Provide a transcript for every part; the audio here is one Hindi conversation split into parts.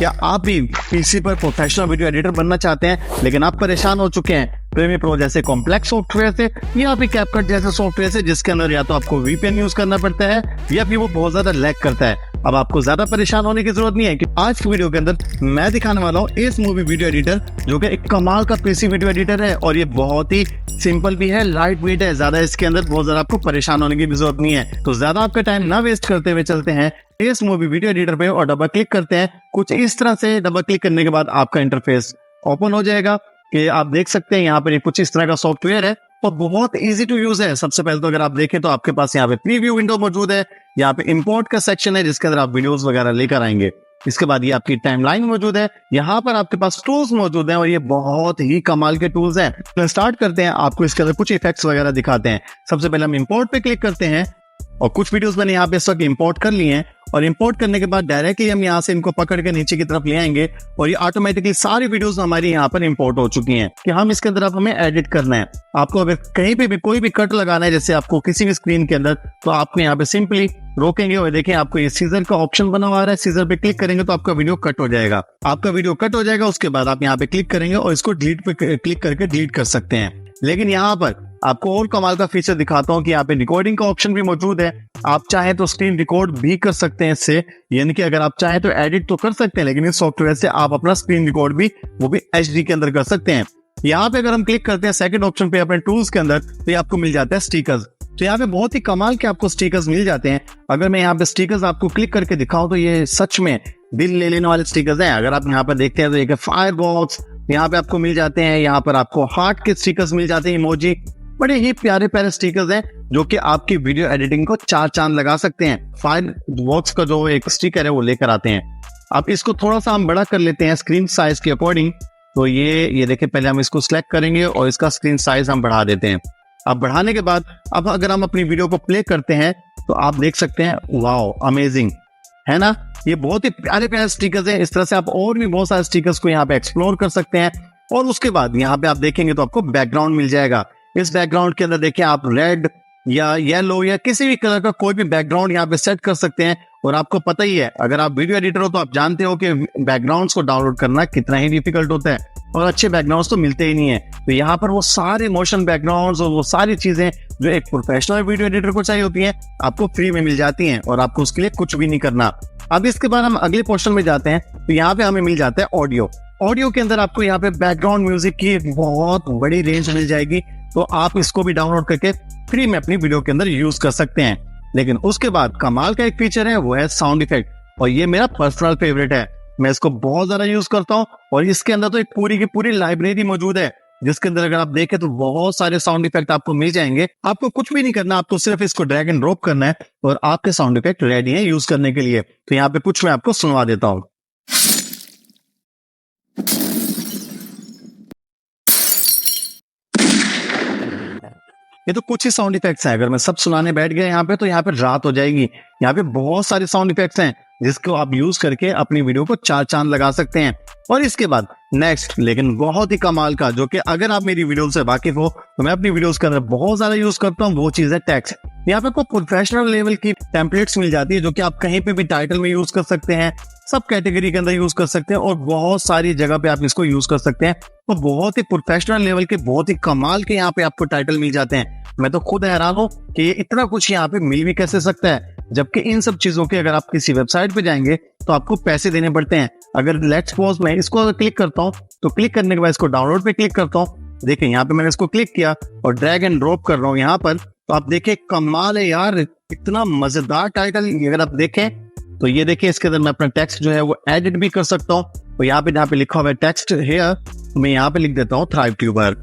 क्या आप भी पीसी पर प्रोफेशनल वीडियो एडिटर बनना चाहते हैं लेकिन आप परेशान हो चुके हैं प्रीमियर प्रो जैसे कॉम्प्लेक्स सॉफ्टवेयर से या फिर कैपकट जैसे सॉफ्टवेयर से जिसके अंदर या तो आपको वीपीएन यूज करना पड़ता है या फिर वो बहुत ज्यादा लैग करता है। अब आपको ज्यादा परेशान होने की जरूरत नहीं है कि आज की वीडियो के अंदर मैं दिखाने वाला हूँ एस मूवी वीडियो एडिटर, जो कि एक कमाल का पीसी वीडियो एडिटर है और ये बहुत ही सिंपल भी है, लाइट वेट है, ज्यादा इसके अंदर बहुत ज्यादा आपको परेशान होने की भी जरूरत नहीं है। तो ज्यादा आपका टाइम ना वेस्ट करते हुए चलते हैं एस मूवी वीडियो एडिटर पे और डबल क्लिक करते हैं। कुछ इस तरह से डबल क्लिक करने के बाद आपका इंटरफेस ओपन हो जाएगा कि आप देख सकते हैं यहाँ पर कुछ इस तरह का सॉफ्टवेयर है और बहुत इजी टू यूज है। सबसे पहले तो अगर आप देखें तो आपके पास यहाँ पे प्रीव्यू विंडो मौजूद है, यहाँ पे इंपोर्ट का सेक्शन है जिसके अंदर आप वीडियोस वगैरह लेकर आएंगे। इसके बाद ये आपकी टाइमलाइन मौजूद है, यहाँ पर आपके पास टूल्स मौजूद हैं और ये बहुत ही कमाल के टूल्स हैं। तो स्टार्ट करते हैं, आपको इसके अंदर कुछ इफेक्ट्स वगैरह दिखाते हैं। सबसे पहले हम इंपोर्ट पे क्लिक करते हैं और कुछ वीडियोस मैंने यहाँ पे इस वक्त इंपोर्ट कर लिए हैं और इंपोर्ट करने के बाद डायरेक्टली हम यहाँ से इनको पकड़ के नीचे की तरफ ले आएंगे और ये ऑटोमेटिकली सारी वीडियोस हमारी यहाँ पर इंपोर्ट हो चुकी हैं कि हम इसके अंदर अब हमें एडिट करना है। आपको अगर कहीं पे भी कोई भी कट लगाना है जैसे आपको किसी भी स्क्रीन के अंदर, तो आपको यहाँ पे सिंपली रोकेंगे और देखें आपको ये सीजर का ऑप्शन बना हुआ है, सीजर पे क्लिक करेंगे तो आपका वीडियो कट हो जाएगा। आपका वीडियो कट हो जाएगा, उसके बाद आप यहाँ पे क्लिक करेंगे और इसको डिलीट पे क्लिक करके डिलीट कर सकते हैं। लेकिन यहाँ पर आपको और कमाल का फीचर दिखाता हूँ कि यहाँ पे रिकॉर्डिंग का ऑप्शन भी मौजूद है। आप चाहें तो स्क्रीन रिकॉर्ड भी कर सकते हैं इससे, यानी कि अगर आप चाहें तो एडिट तो कर सकते हैं लेकिन इस सॉफ्टवेयर से आप अपना स्क्रीन रिकॉर्ड भी वो भी एचडी के अंदर कर सकते हैं। यहाँ पे अगर हम क्लिक करते हैं सेकंड ऑप्शन पे अपने टूल्स के अंदर, तो ये आपको मिल जाता है स्टिकर्स। तो यहाँ पे बहुत ही कमाल के आपको स्टिकर्स मिल जाते हैं। अगर मैं यहाँ पे स्टिकर्स आपको क्लिक करके दिखाऊं तो ये सच में दिल ले लेने वाले स्टिकर्स हैं। अगर आप यहाँ पर देखते हैं तो एक फायर बॉक्स यहाँ पे आपको मिल जाते हैं, यहाँ पर आपको हार्ट के स्टिकर्स मिल जाते हैं, इमोजी, बड़े ही प्यारे प्यारे स्टिकर्स हैं जो कि आपकी वीडियो एडिटिंग को चार चांद लगा सकते हैं। फायर बॉक्स का जो एक स्टिकर है वो लेकर आते हैं। अब इसको थोड़ा सा हम बड़ा कर लेते हैं स्क्रीन साइज के अकॉर्डिंग। तो ये देखिए, पहले हम इसको सिलेक्ट करेंगे और इसका स्क्रीन साइज हम बढ़ा देते हैं। अब बढ़ाने के बाद अब अगर हम अपनी वीडियो को प्ले करते हैं तो आप देख सकते हैं, वाओ अमेजिंग है ना, ये बहुत ही प्यारे प्यारे स्टिकर्स हैं। इस तरह से आप और भी बहुत सारे स्टिकर्स को यहाँ पे एक्सप्लोर कर सकते हैं। और उसके बाद यहाँ पे आप देखेंगे तो आपको बैकग्राउंड मिल जाएगा। इस बैकग्राउंड के अंदर देखिए आप रेड या येलो या किसी भी कलर का कोई भी बैकग्राउंड यहाँ पे सेट कर सकते हैं। और आपको पता ही है, अगर आप वीडियो एडिटर हो तो आप जानते हो कि बैकग्राउंड्स को डाउनलोड करना कितना ही डिफिकल्ट होता है और अच्छे बैकग्राउंड्स तो मिलते ही नहीं है। तो यहाँ पर वो सारे मोशन बैकग्राउंड्स और वो सारी चीजें जो एक प्रोफेशनल वीडियो एडिटर को चाहिए होती हैं आपको फ्री में मिल जाती हैं और आपको उसके लिए कुछ भी नहीं करना। अब इसके बाद हम अगले पोर्शन में जाते हैं तो यहाँ पे हमें मिल जाता है ऑडियो। ऑडियो के अंदर आपको यहाँ पे बैकग्राउंड म्यूजिक की बहुत बड़ी रेंज मिल जाएगी, तो आप इसको भी डाउनलोड करके फ्री में अपनी वीडियो के अंदर यूज कर सकते हैं। लेकिन उसके बाद कमाल का एक फीचर है, वो है साउंड इफेक्ट, और ये मेरा पर्सनल फेवरेट है। मैं इसको बहुत ज्यादा यूज करता हूँ और इसके अंदर तो एक पूरी की पूरी लाइब्रेरी मौजूद है जिसके अंदर अगर आप देखें तो बहुत सारे साउंड इफेक्ट आपको मिल जाएंगे। आपको कुछ भी नहीं करना, आपको सिर्फ इसको ड्रैग एंड ड्रॉप करना है और आपके साउंड इफेक्ट रेडी है यूज करने के लिए। तो यहाँ पे कुछ मैं आपको सुनवा देता हूँ। ये तो कुछ ही साउंड इफेक्ट्स हैं, अगर मैं सब सुनाने बैठ गया यहाँ पे तो यहाँ पे रात हो जाएगी। यहाँ पे बहुत सारे साउंड इफेक्ट्स हैं जिसको आप यूज करके अपनी वीडियो को चार चांद लगा सकते हैं। और इसके बाद नेक्स्ट लेकिन बहुत ही कमाल का, जो कि अगर आप मेरी वीडियो से वाकिफ हो तो मैं अपनी वीडियोस के अंदर बहुत ज्यादा यूज करता हूँ, वो चीज है टेक्स्ट। यहाँ पे आपको प्रोफेशनल लेवल की टेम्पलेट्स मिल जाती है जो कि आप कहीं पे भी टाइटल में यूज कर सकते हैं, सब कैटेगरी के अंदर यूज कर सकते हैं और बहुत सारी जगह पे आप इसको यूज कर सकते हैं। और बहुत ही प्रोफेशनल लेवल के बहुत ही कमाल के यहाँ पे आपको टाइटल मिल जाते हैं। मैं तो खुद हैरान हूँ कि इतना कुछ यहाँ पे मिल भी कैसे सकता है, जबकि इन सब चीजों के अगर आप किसी वेबसाइट पे जाएंगे तो आपको पैसे देने पड़ते हैं। अगर लेट्स सपोज मैं इसको अगर क्लिक करता हूँ तो क्लिक करने के बाद इसको डाउनलोड पे क्लिक करता हूँ, देखिए यहाँ पे मैंने इसको क्लिक किया और ड्रैग एंड ड्रॉप कर रहा हूँ यहाँ पर, तो आप देखिए कमाल है यार, इतना मजेदार टाइटल। अगर आप देखें तो ये देखिए इसके अंदर मैं अपना टेक्स्ट जो है वो एडिट भी कर सकता हूँ। तो यहाँ पे जहाँ पे लिखा हुआ है टेक्स्ट हेयर, मैं यहाँ पे लिख देता हूँ थ्राइव ट्यूबर।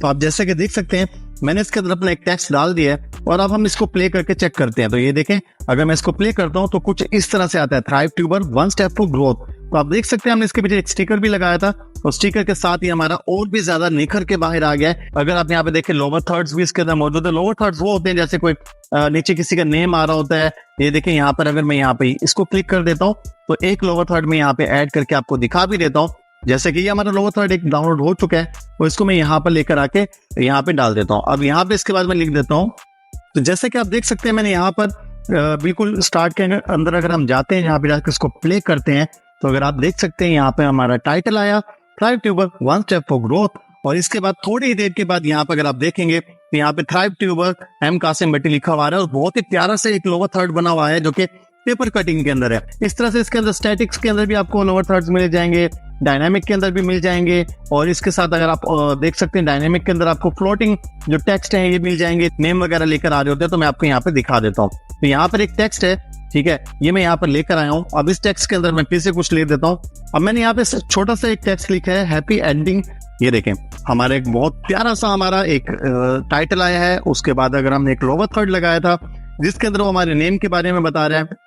तो आप जैसे कि देख सकते हैं मैंने इसके अंदर अपना एक टेक्स्ट डाल दिया है और अब हम इसको प्ले करके चेक करते हैं। तो ये देखें, अगर मैं इसको प्ले करता हूं तो कुछ इस तरह से आता है, thrive tuber one step for growth. तो आप देख सकते हैं हमने इसके पीछे एक स्टिकर भी लगाया था और स्टिकर के साथ ही हमारा और भी ज्यादा निखर के बाहर आ गया है। अगर आप यहाँ पे देखें लोअर थर्ड्स भी इसके अंदर मौजूद है। लोअर थर्ड्स वो होते हैं जैसे कोई नीचे किसी का नेम आ रहा होता है। ये देखें यहाँ पर अगर मैं यहाँ पे इसको क्लिक कर देता हूँ तो एक लोअर थर्ड में यहाँ पे ऐड करके आपको दिखा भी देता हूँ। जैसे कि ये हमारा लोअर थर्ड एक डाउनलोड हो चुका है, तो इसको मैं यहाँ पर लेकर आके यहाँ पे डाल देता हूँ। अब यहाँ पे इसके बाद मैं लिख देता हूँ। तो जैसे कि आप देख सकते हैं मैंने यहाँ पर बिल्कुल स्टार्ट के अंदर अगर हम जाते हैं, यहाँ पे जाकर इसको प्ले करते हैं तो अगर आप देख सकते हैं यहाँ पे हमारा टाइटल आया thrive tuber one step for growth, और इसके बाद थोड़ी ही देर के बाद यहाँ पे अगर आप देखेंगे तो यहाँ पे थ्राइव ट्यूबर एम कासिम भट्टी लिखा हुआ है और बहुत ही प्यारा से एक लोअर थर्ड बना हुआ है जो कि पेपर कटिंग के अंदर है। इस तरह से इसके अंदर स्टैटिक्स के अंदर भी आपको लोअर थर्ड्स मिल जाएंगे, डायनामिक के अंदर भी मिल जाएंगे, और इसके साथ अगर आप देख सकते हैं डायनामिक के अंदर आपको फ्लोटिंग जो टेक्स्ट है ये मिल जाएंगे, नेम वगैरह लेकर आ रहे होते हैं। तो मैं आपको यहाँ पे दिखा देता हूँ। तो यहाँ पर एक टेक्स्ट है, ठीक है, ये मैं यहाँ पर लेकर आया हूँ। अब इस टेक्स्ट के अंदर मैं फिर से कुछ ले देता हूँ। अब मैंने यहाँ पे छोटा सा एक टेक्स्ट लिखा है हैप्पी एंडिंग। ये देखें हमारा एक बहुत प्यारा सा हमारा एक टाइटल आया है। उसके बाद अगर हमने एक लोअर थर्ड लगाया था जिसके अंदर वो हमारे नेम के बारे में बता रहा है,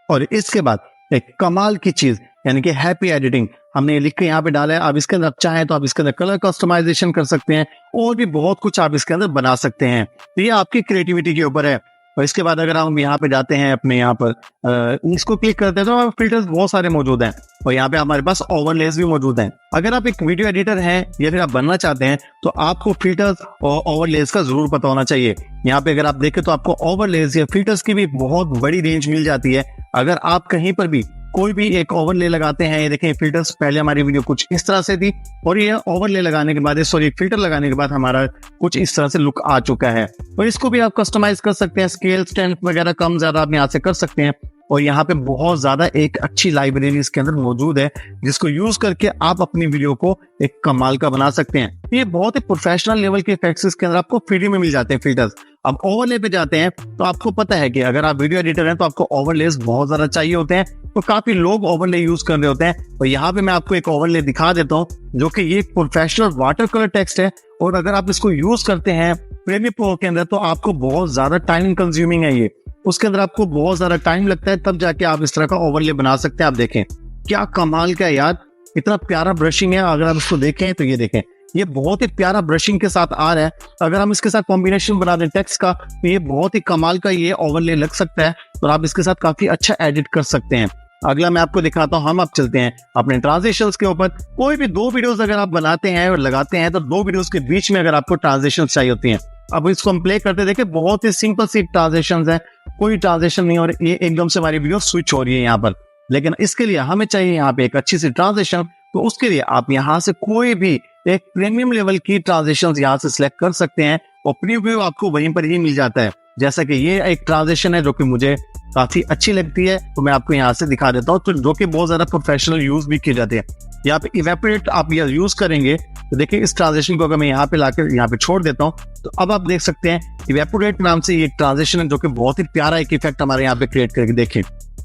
और इसके बाद एक कमाल की चीज यानी कि हैप्पी एडिटिंग हमने लिख के यहाँ पे डाला है। अब इसके अंदर चाहें तो आप इसके अंदर कलर कस्टमाइजेशन कर सकते हैं और भी बहुत कुछ आप इसके अंदर बना सकते हैं। तो ये आपकी क्रिएटिविटी के ऊपर है। और इसके बाद अगर हम यहाँ पे जाते हैं अपने यहाँ पर इसको क्लिक करते हैं तो फिल्टर्स बहुत सारे मौजूद हैं, और यहाँ पे हमारे पास ओवरलेस भी मौजूद हैं। अगर आप एक वीडियो एडिटर हैं या फिर आप बनना चाहते हैं तो आपको फिल्टर्स और ओवरलेस का जरूर पता होना चाहिए। यहाँ पे अगर आप देखें तो आपको ओवरलेस या फिल्टर्स की भी बहुत बड़ी रेंज मिल जाती है। अगर आप कहीं पर भी कोई भी एक ओवरले लगाते हैं, ये देखें फिल्टर्स पहले हमारी वीडियो कुछ इस तरह से थी और ये ओवरले लगाने के बाद फिल्टर लगाने के बाद हमारा कुछ इस तरह से लुक आ चुका है। और इसको भी आप कस्टमाइज कर सकते हैं, स्केल स्ट्रेंथ वगैरह कम ज्यादा आप यहाँ से कर सकते हैं। और यहाँ पे बहुत ज्यादा एक अच्छी लाइब्रेरी इसके अंदर मौजूद है जिसको यूज करके आप अपनी वीडियो को एक कमाल का बना सकते हैं। ये बहुत ही प्रोफेशनल लेवल के इफेक्ट्स इसके अंदर आपको फ्री में मिल जाते हैं फिल्टर्स। अब ओवरले पे जाते हैं तो आपको पता है कि अगर आप वीडियो एडिटर हैं तो आपको ओवरलेस बहुत ज्यादा चाहिए होते हैं, तो काफी लोग ओवरले यूज कर रहे होते हैं। और यहाँ पे मैं आपको एक ओवरले दिखा देता हूँ जो कि ये प्रोफेशनल वाटर कलर टेक्स्ट है, और अगर आप इसको यूज करते हैं प्रीमियर प्रो के अंदर तो आपको बहुत ज्यादा टाइम कंज्यूमिंग है ये, उसके अंदर आपको बहुत ज्यादा टाइम लगता है, तब जाके आप इस तरह का ओवरले बना सकते हैं। आप देखें क्या कमाल का है यार, इतना प्यारा ब्रशिंग है। अगर आप इसको देखें तो ये देखें ये बहुत ही प्यारा ब्रशिंग के साथ आ रहा है। अगर हम इसके साथ कॉम्बिनेशन बना दें टेक्स्ट का तो ये बहुत ही कमाल का ये ओवरले लग सकता है और आप इसके साथ काफी अच्छा एडिट कर सकते हैं। अगला मैं आपको दिखाता हूँ, हम अब चलते हैं अपने ट्रांजिशंस के ऊपर। कोई भी दो वीडियोस अगर आप बनाते हैं और लगाते हैं तो दो वीडियोस के बीच में अगर आपको ट्रांजिशंस चाहिए होती हैं। अब इसको हम प्ले करते देखें, बहुत ही सिंपल सी ट्रांजिशंस है, कोई ट्रांजिशन नहीं और ये एकदम से हमारी वीडियो स्विच हो रही है यहाँ पर। लेकिन इसके लिए हमें चाहिए यहाँ पे एक अच्छी सी ट्रांजिशन, तो उसके लिए आप यहाँ से कोई भी एक प्रीमियम लेवल की ट्रांजिशन यहाँ से सिलेक्ट कर सकते हैं और प्रीव्यू आपको वहीं पर ही मिल जाता है। जैसा कि ये एक ट्रांजिशन है जो कि मुझे काफी अच्छी लगती है, तो मैं आपको यहाँ से दिखा देता हूँ, तो जो कि बहुत ज्यादा प्रोफेशनल यूज भी किए जाते हैं। यहाँ पे इवेपोरेट आप यह यूज करेंगे तो देखिए इस ट्रांजिशन को अगर मैं यहाँ पे लाकर यहाँ पे छोड़ देता हूँ तो अब आप देख सकते हैं इवेपोरेट नाम से ये ट्रांजिशन है जो कि बहुत ही प्यारा एक इफेक्ट हमारे यहाँ पे क्रिएट करके देखें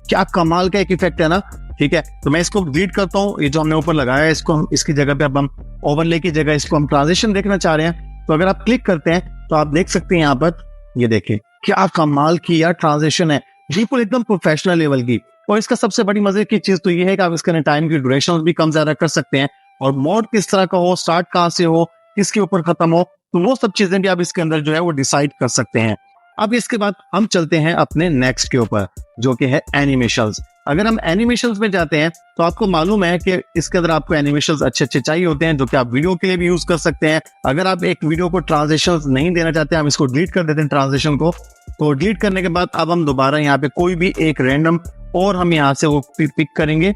क्या कमाल का एक इफेक्ट है ना। ठीक है, तो मैं इसको डिलीट करता हूँ, ये जो हमने ऊपर लगाया है इसको हम इसकी जगह पे अब हम ओवरले की जगह इसको हम ट्रांजिशन देखना चाह रहे हैं। तो अगर आप क्लिक करते हैं तो आप देख सकते हैं यहाँ पर ये देखें क्या कमाल की यार ट्रांजिशन है, बिल्कुल एकदम प्रोफेशनल लेवल की। और इसका सबसे बड़ी मजे की चीज तो ये है कि आप इसके टाइम की ड्यूरेशन भी कम ज्यादा कर सकते हैं और मोड किस तरह का हो, स्टार्ट कहाँ से हो, किसके ऊपर खत्म हो, तो वो सब चीजें भी आप इसके अंदर जो है वो डिसाइड कर सकते हैं। अब इसके बाद हम चलते हैं अपने नेक्स्ट के ऊपर जो कि है एनिमेशंस। अगर हम एनिमेशंस में जाते हैं तो आपको मालूम है कि इसके अंदर आपको एनिमेशंस अच्छे अच्छे चाहिए होते हैं जो कि आप वीडियो के लिए भी यूज कर सकते हैं। अगर आप एक वीडियो को ट्रांजिशंस नहीं देना चाहते, हम इसको डिलीट कर देते हैं ट्रांजिशन को। तो डिलीट करने के बाद अब हम दोबारा यहाँ पे कोई भी एक रैंडम और हम यहाँ से वो पिक करेंगे।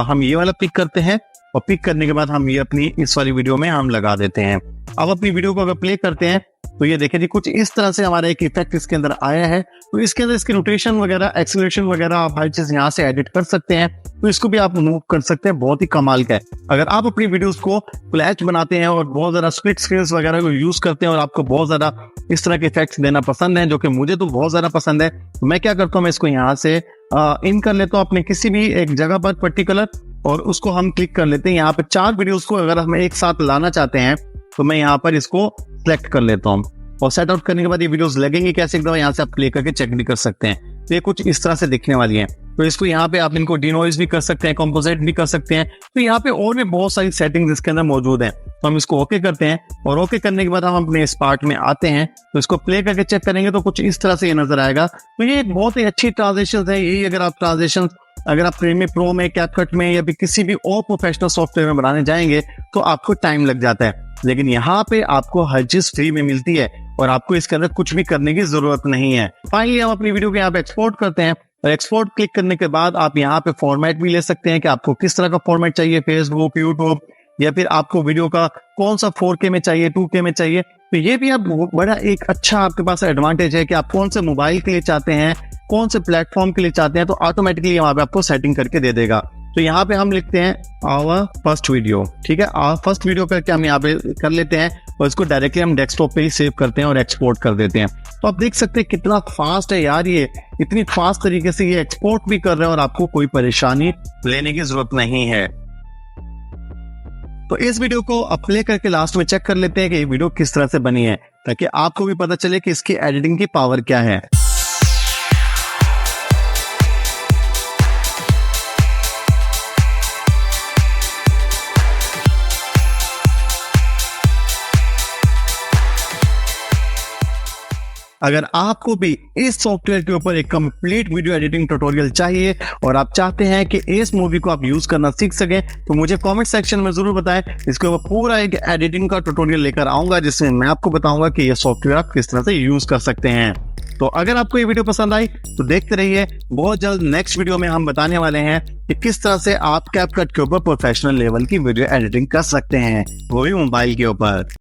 हम ये वाला पिक करते हैं और पिक करने के बाद हम ये अपनी इस वाली वीडियो में हम लगा देते हैं। अब अपनी वीडियो को अगर प्ले करते हैं तो ये देखें जी कुछ इस तरह से हमारा एक इफेक्ट इसके अंदर आया है। तो इसके अंदर इसकी रोटेशन वगैरह, एक्सीलरेशन वगैरह आप हर चीज यहाँ से एडिट कर सकते हैं, तो इसको भी आप मूव कर सकते हैं। बहुत ही कमाल का है। अगर आप अपनी वीडियोस को फ्लैश बनाते हैं और बहुत ज्यादा स्प्लिट स्क्रीन्स वगैरह को यूज करते हैं और आपको बहुत ज्यादा इस तरह के इफेक्ट्स देना पसंद है, जो कि मुझे तो बहुत ज्यादा पसंद है, तो मैं क्या करता हूँ, मैं इसको यहाँ से इन कर लेता हूँ अपने किसी भी एक जगह पर पर्टिकुलर, और उसको हम क्लिक कर लेते हैं। यहाँ पे 4 वीडियोस को अगर हम एक साथ लाना चाहते हैं तो मैं यहाँ पर इसको सिलेक्ट कर लेता हूँ और सेट आउट करने के बाद ये वीडियोस लगेंगे कैसे एकदम यहाँ से आप प्ले करके चेक भी कर सकते हैं। तो ये कुछ इस तरह से दिखने वाली हैं। तो इसको यहाँ पे आप इनको डिनोइज भी कर सकते हैं, कंपोजिट भी कर सकते हैं। तो यहाँ पे और भी बहुत सारी सेटिंग्स इसके अंदर मौजूद हैं। तो हम इसको ओके करते हैं और ओके करने के बाद हम अपने इस पार्ट में आते हैं, तो इसको प्ले करके चेक करेंगे तो कुछ इस तरह से ये नजर आएगा। तो ये एक बहुत ही अच्छी ट्रांजिशन है। यही अगर आप ट्रांजिशन अगर आप प्रीमियर प्रो में, कैपकट में या फिर किसी भी और प्रोफेशनल सॉफ्टवेयर में बनाने जाएंगे तो आपको टाइम लग जाता है, लेकिन यहाँ पे आपको हर चीज फ्री में मिलती है और आपको इसके अंदर कुछ भी करने की जरूरत नहीं है। फाइनली हम अपनी वीडियो को यहाँ पे एक्सपोर्ट करते हैं और एक्सपोर्ट क्लिक करने के बाद आप यहाँ पे फॉर्मेट भी ले सकते हैं कि आपको किस तरह का फॉर्मेट चाहिए, फेसबुक, यूट्यूब, या फिर आपको वीडियो का कौन सा 4K में चाहिए, 2K में चाहिए। तो ये भी आप बड़ा एक अच्छा आपके पास एडवांटेज है कि आप कौन से मोबाइल के लिए चाहते हैं, कौन से प्लेटफॉर्म के लिए चाहते हैं, तो ऑटोमेटिकली वहां पे आपको सेटिंग करके दे देगा। तो यहाँ पे हम लिखते हैं आवर फर्स्ट वीडियो, ठीक है, आवर फर्स्ट वीडियो करके हम यहाँ पे कर लेते हैं और इसको डायरेक्टली हम डेस्कटॉप पे ही सेव करते हैं और एक्सपोर्ट कर देते हैं। तो आप देख सकते हैं कितना फास्ट है यार, ये इतनी फास्ट तरीके से ये एक्सपोर्ट भी कर रहे हैं और आपको कोई परेशानी लेने की जरूरत नहीं है। तो इस वीडियो को अब प्ले करके लास्ट में चेक कर लेते हैं कि ये वीडियो किस तरह से बनी है, ताकि आपको भी पता चले कि इसकी एडिटिंग की पावर क्या है। अगर आपको भी इस सॉफ्टवेयर के ऊपर एक कंप्लीट वीडियो एडिटिंग ट्यूटोरियल चाहिए और आप चाहते हैं कि इस मूवी को आप यूज करना सीख सकें, तो मुझे कमेंट सेक्शन में जरूर बताएं। इसके ऊपर पूरा एक एडिटिंग का ट्यूटोरियल लेकर आऊंगा जिसमें मैं आपको बताऊंगा कि यह सॉफ्टवेयर आप किस तरह से यूज कर सकते हैं। तो अगर आपको ये वीडियो पसंद आई तो देखते रहिए, बहुत जल्द नेक्स्ट वीडियो में हम बताने वाले हैं कि किस तरह से आप कैपकट के ऊपर प्रोफेशनल लेवल की वीडियो एडिटिंग कर सकते हैं, वो भी मोबाइल के ऊपर।